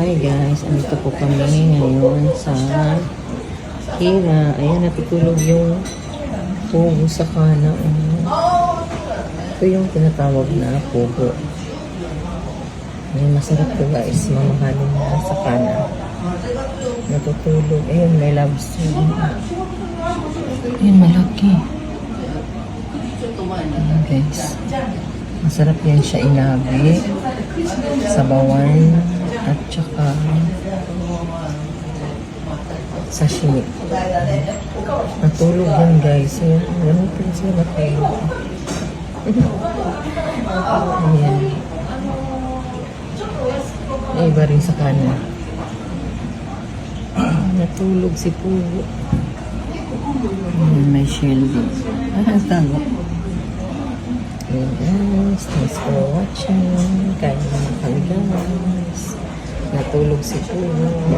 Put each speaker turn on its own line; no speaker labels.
Hi guys, andito po kami ngayon sa Kira. Ayan, natutulog yung pugo sa kana. Ito yung tinatawag na pugo. Ayan, masarap to guys. Mamahalin na sa kana. Natutulog. Ayan, may lobster. Ayan, malaki. Ayan guys. Masarap yan siya inabi. Sabawan. At saka sashimi. Natulog yan guys. Ayan, ganun po sila matulog. Ayan. Ay, iba rin sa kanan. Natulog si Pugo. Ayan, may Shelby. Ang tago. Okay guys, thanks for watching. Kaya naman kami guys. Natulog si Pugo.